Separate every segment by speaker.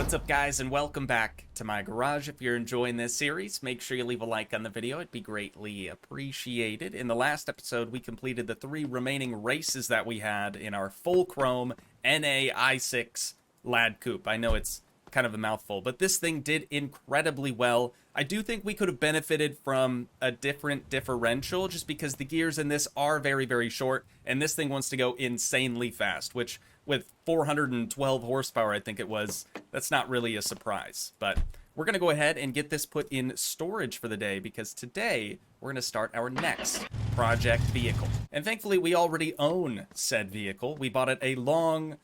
Speaker 1: What's up, guys, and welcome back to my garage. If you're enjoying this series, make sure you leave a like on the video. It'd be greatly appreciated. In the last episode, we completed the 3 remaining races that we had in our full chrome NA i6 lad coupe. I know it's kind of a mouthful, but this thing did incredibly well. I do think we could have benefited from a different differential just because the gears in this are very, very short, and this thing wants to go insanely fast, which with 412 horsepower, I think it was, that's not really a surprise. But we're going to go ahead and get this put in storage for the day because today we're going to start our next project vehicle. And thankfully, we already own said vehicle. We bought it a long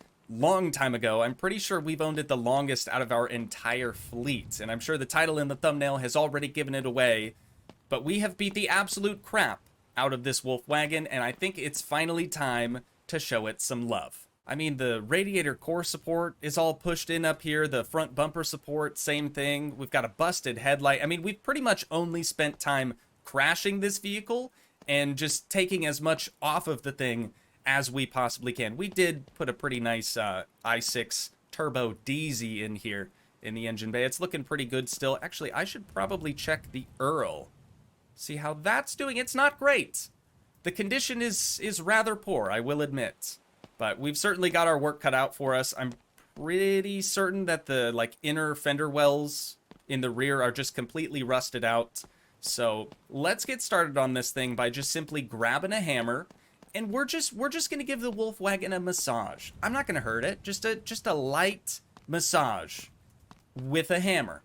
Speaker 1: time ago. I'm pretty sure we've owned it the longest out of our entire fleet. And I'm sure the title in the thumbnail has already given it away. But we have beat the absolute crap out of this Wolf Wagon, and I think it's finally time to show it some love. I mean, the radiator core support is all pushed in up here. The front bumper support, same thing. We've got a busted headlight. I mean, we've pretty much only spent time crashing this vehicle and just taking as much off of the thing as we possibly can. We did put a pretty nice i6 turbo DZ in here in the engine bay. It's looking pretty good still. Actually, I should probably check the Earl. See how that's doing. It's not great. The condition is rather poor, I will admit. But we've certainly got our work cut out for us. I'm pretty certain that the inner fender wells in the rear are just completely rusted out. So let's get started on this thing by just simply grabbing a hammer, and we're just gonna give the Wolf Wagon a massage. I'm not gonna hurt it. Just a light massage with a hammer.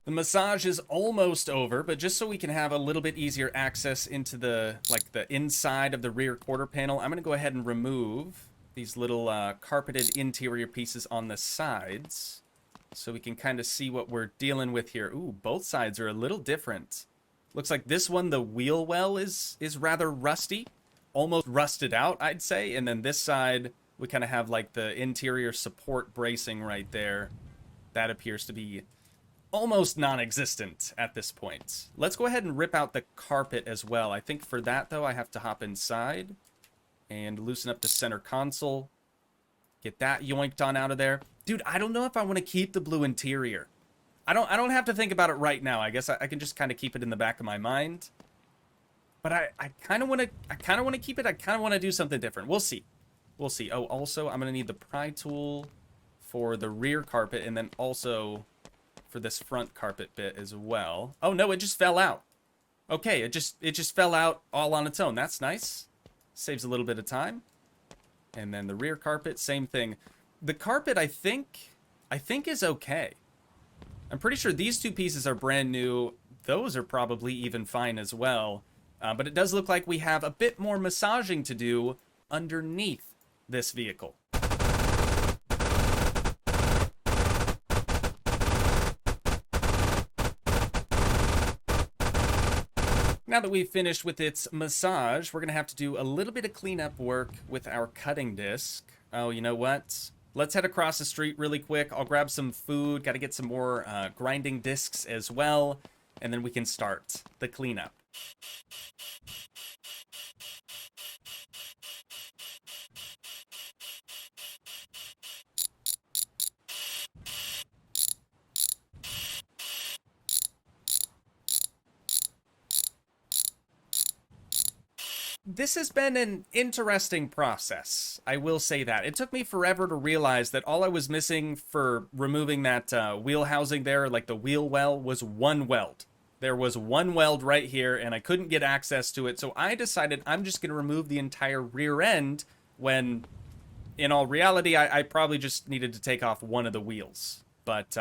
Speaker 1: The massage is almost over, but just so we can have a little bit easier access into the inside of the rear quarter panel, I'm going to go ahead and remove these little carpeted interior pieces on the sides so we can kind of see what we're dealing with here. Ooh, both sides are a little different. Looks like this one, the wheel well is rather rusty, almost rusted out, I'd say. And then this side, we kind of have like the interior support bracing right there. That appears to be almost non-existent at this point. Let's go ahead and rip out the carpet as well. I think for that, though, I have to hop inside and loosen up the center console. Get that yoinked on out of there. Dude, I don't know if I want to keep the blue interior. I don't have to think about it right now. I guess I can just kind of keep it in the back of my mind. But I kind of want to keep it. I kind of want to do something different. We'll see. We'll see. Oh, also, I'm going to need the pry tool for the rear carpet and then also for this front carpet bit as well. Oh no, it just fell out. Okay, it just fell out all on its own. That's nice. Saves a little bit of time. And then the rear carpet, same thing. The carpet, I think is okay. I'm pretty sure these two pieces are brand new. Those are probably even fine as well. But it does look like we have a bit more massaging to do underneath this vehicle. Now that we've finished with its massage, we're going to have to do a little bit of cleanup work with our cutting disc. Oh, you know what? Let's head across the street really quick. I'll grab some food. Got to get some more grinding discs as well. And then we can start the cleanup. This has been an interesting process, I will say that. It took me forever to realize that all I was missing for removing that wheel housing there, like the wheel well, was one weld. There was one weld right here, and I couldn't get access to it, so I decided I'm just going to remove the entire rear end when, in all reality, I probably just needed to take off one of the wheels. But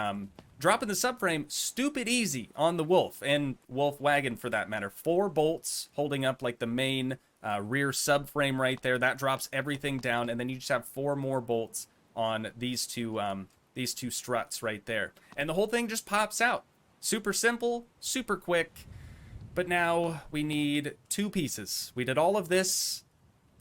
Speaker 1: dropping the subframe, stupid easy on the Wolf, and Wolf Wagon for that matter. 4 bolts holding up like the main rear subframe right there. That drops everything down, and then you just have 4 more bolts on these two struts right there, and the whole thing just pops out. Super simple, super quick. But now we need 2 pieces. We did all of this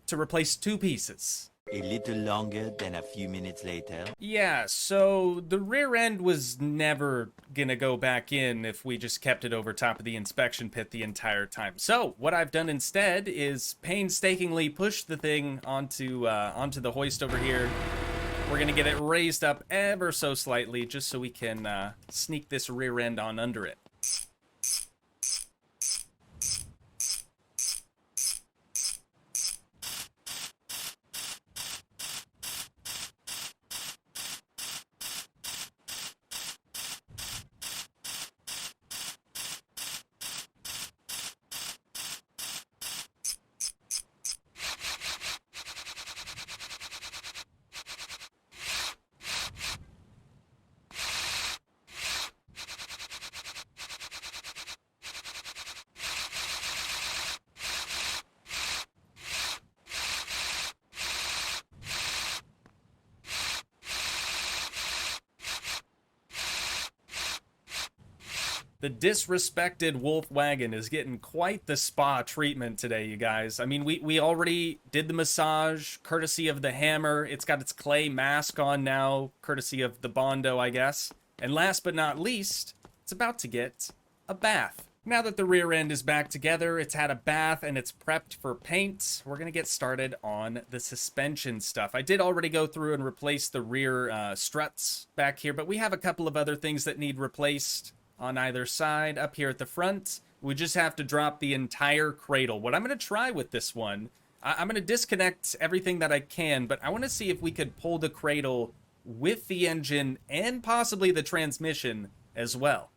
Speaker 1: to replace 2 pieces.
Speaker 2: A little longer than a few minutes later.
Speaker 1: Yeah, so the rear end was never gonna go back in if we just kept it over top of the inspection pit the entire time. So what I've done instead is painstakingly push the thing onto the hoist over here. We're gonna get it raised up ever so slightly just so we can sneak this rear end on under it. The disrespected Wolf Wagon is getting quite the spa treatment today, you guys. I mean, we already did the massage, courtesy of the hammer. It's got its clay mask on now, courtesy of the Bondo, I guess. And last but not least, it's about to get a bath. Now that the rear end is back together, it's had a bath, and it's prepped for paint, we're going to get started on the suspension stuff. I did already go through and replace the rear struts back here, but we have a couple of other things that need replaced on either side. Up here at the front, we just have to drop the entire cradle. What I'm going to try with this one, I'm going to disconnect everything that I can, but I want to see if we could pull the cradle with the engine and possibly the transmission as well.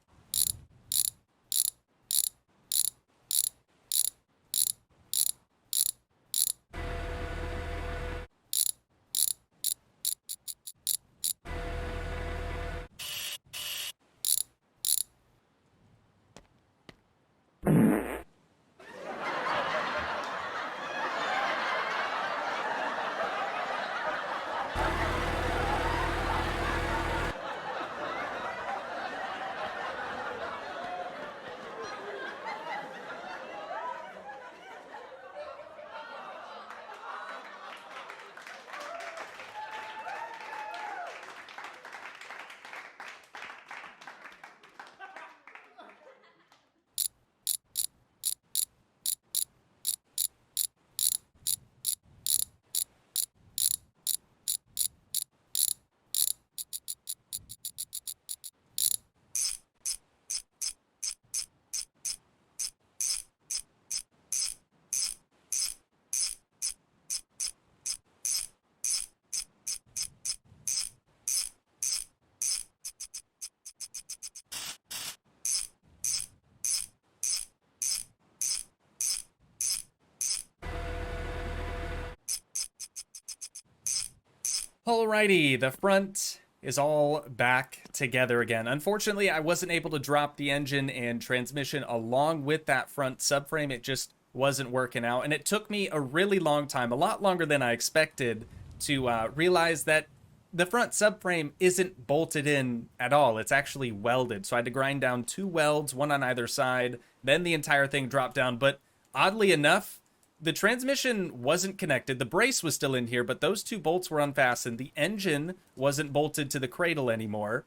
Speaker 1: Alrighty, the front is all back together again. Unfortunately, I wasn't able to drop the engine and transmission along with that front subframe. It just wasn't working out, and it took me a really long time, a lot longer than I expected, to realize that the front subframe isn't bolted in at all. It's actually welded, so I had to grind down 2 welds, one on either side, then the entire thing dropped down. But oddly enough, the transmission wasn't connected. The brace was still in here, but those 2 bolts were unfastened. The engine wasn't bolted to the cradle anymore.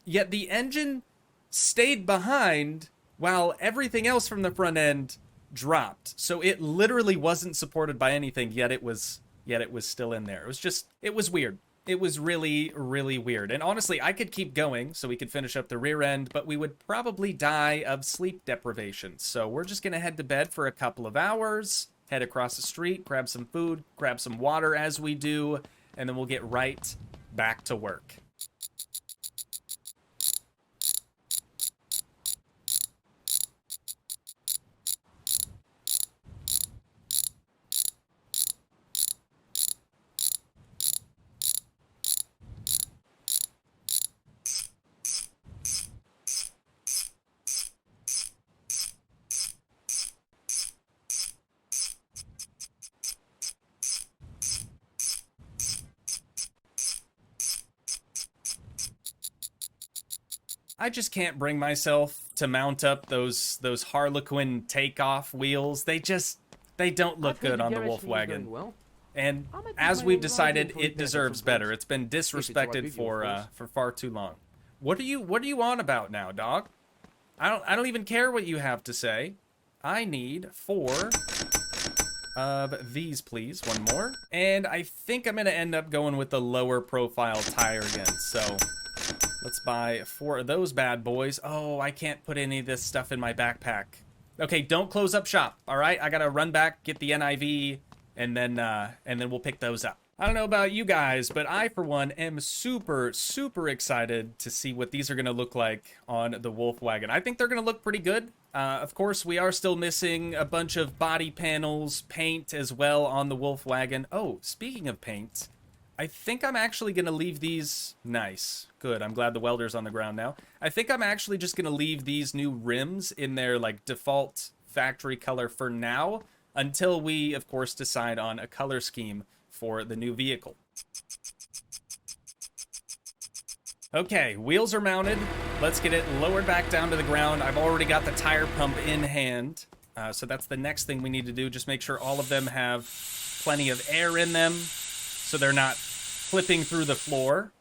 Speaker 1: Yet the engine stayed behind while everything else from the front end dropped. So it literally wasn't supported by anything, yet it was still in there. It was weird. It was really, really weird. And honestly, I could keep going so we could finish up the rear end, but we would probably die of sleep deprivation. So we're just going to head to bed for a couple of hours, head across the street, grab some food, grab some water as we do, and then we'll get right back to work. I just can't bring myself to mount up those Harlequin takeoff wheels. They don't look good on the Wolf Wagon.
Speaker 3: Well.
Speaker 1: And
Speaker 3: I might
Speaker 1: as
Speaker 3: keep my
Speaker 1: we've
Speaker 3: own
Speaker 1: decided,
Speaker 3: Wagon for
Speaker 1: it
Speaker 3: repair
Speaker 1: deserves
Speaker 3: at some
Speaker 1: better.
Speaker 3: point.
Speaker 1: It's been
Speaker 3: If it's the right
Speaker 1: disrespected
Speaker 3: video, of course.
Speaker 1: for far too long. What are you on about now, dog? I don't even care what you have to say. I need 4 of these, please. One more. And I think I'm gonna end up going with the lower profile tire again. So let's buy 4 of those bad boys. Oh, I can't put any of this stuff in my backpack. Okay, don't close up shop. All right, I gotta run back, get the NIV, and then we'll pick those up. I don't know about you guys, but I, for one, am super, super excited to see what these are going to look like on the Wolf Wagon. I think they're going to look pretty good. Of course, we are still missing a bunch of body panels, paint as well on the Wolf Wagon. Oh, speaking of paint, I think I'm actually going to leave these... Nice. Good. I'm glad the welder's on the ground now. I think I'm actually just going to leave these new rims in their, like, default factory color for now, until we, of course, decide on a color scheme for the new vehicle. Okay, wheels are mounted. Let's get it lowered back down to the ground. I've already got the tire pump in hand. So that's the next thing we need to do. Just make sure all of them have plenty of air in them so they're not flipping through the floor.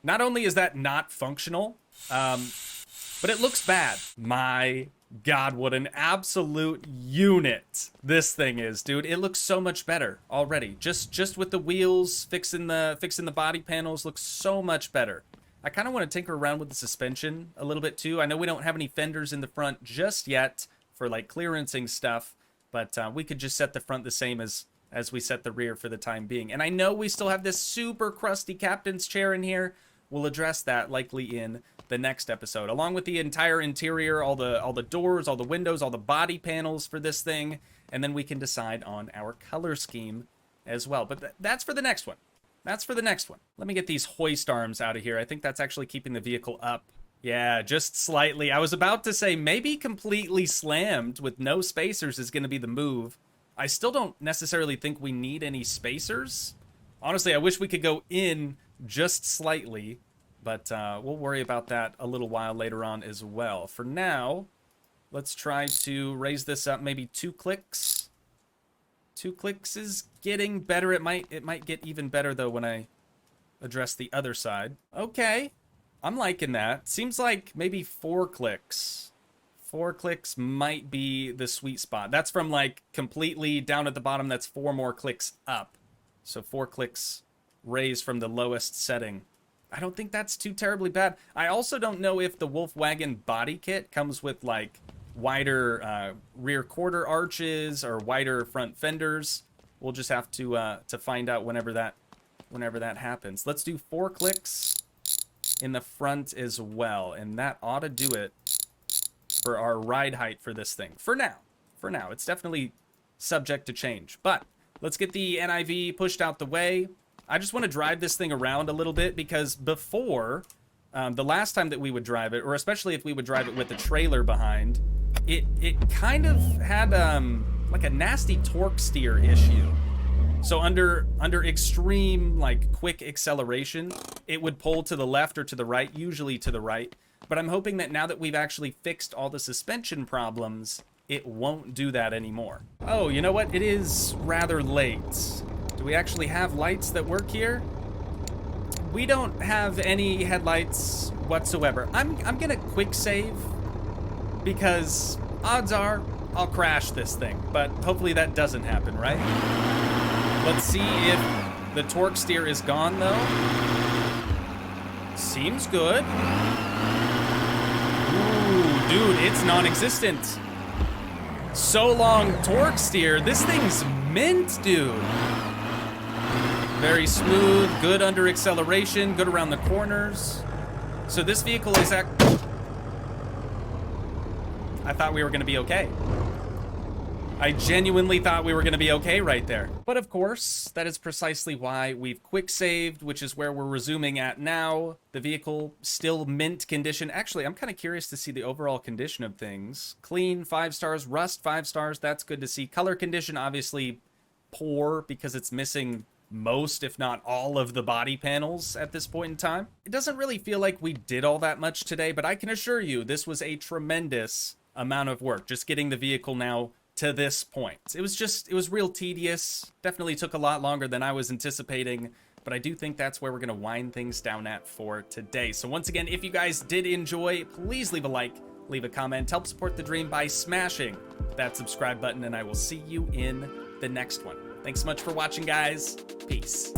Speaker 1: Not only is that not functional, but it looks bad. My God, what an absolute unit this thing is, dude. It looks so much better already. Just with the wheels, fixing the body panels, looks so much better. I kind of want to tinker around with the suspension a little bit too. I know we don't have any fenders in the front just yet for like clearancing stuff, but we could just set the front the same as we set the rear for the time being. And I know we still have this super crusty captain's chair in here. We'll address that likely in the next episode, along with the entire interior, all the doors, all the windows, all the body panels for this thing, and then we can decide on our color scheme as well. But that's for the next one. That's for the next one. Let me get these hoist arms out of here. I think that's actually keeping the vehicle up. Yeah, just slightly. I was about to say maybe completely slammed with no spacers is going to be the move. I still don't necessarily think we need any spacers. Honestly, I wish we could go in just slightly, but we'll worry about that a little while later on as well. For now, let's try to raise this up maybe 2 clicks. 2 clicks is getting better. It might get even better, though, when I address the other side. Okay, I'm liking that. Seems like maybe 4 clicks. 4 clicks might be the sweet spot. That's from, like, completely down at the bottom. That's 4 more clicks up. So 4 clicks raised from the lowest setting. I don't think that's too terribly bad. I also don't know if the Wolf Wagon body kit comes with like wider rear quarter arches or wider front fenders. We'll just have to find out whenever that happens. Let's do 4 clicks in the front as well, and that ought to do it for our ride height for this thing. For now, it's definitely subject to change. But let's get the NIV pushed out the way. I just want to drive this thing around a little bit because before, the last time that we would drive it, or especially if we would drive it with the trailer behind, it kind of had like a nasty torque steer issue. So under extreme, like, quick acceleration, it would pull to the left or to the right, usually to the right. But I'm hoping that now that we've actually fixed all the suspension problems, it won't do that anymore. Oh, you know what? It is rather late. Do we actually have lights that work here? We don't have any headlights whatsoever. I'm gonna quick save because odds are I'll crash this thing, but hopefully that doesn't happen, right? Let's see if the torque steer is gone though. Seems good. Ooh, dude, it's non-existent. So long torque steer. This thing's mint, dude. Very smooth, good under acceleration, good around the corners. So this vehicle is I thought we were gonna be okay. I genuinely thought we were gonna be okay right there. But of course, that is precisely why we've quick saved, which is where we're resuming at now. The vehicle still mint condition. Actually, I'm kind of curious to see the overall condition of things. Clean, 5 stars, rust, 5 stars, that's good to see. Color condition, obviously poor because it's missing most, if not all, of the body panels at this point in time. It doesn't really feel like we did all that much today, but I can assure you this was a tremendous amount of work. Just getting the vehicle now to this point. It was real tedious. Definitely took a lot longer than I was anticipating, but I do think that's where we're going to wind things down at for today. So once again, if you guys did enjoy, please leave a like, leave a comment, help support the dream by smashing that subscribe button, and I will see you in the next one. Thanks so much for watching, guys. Peace.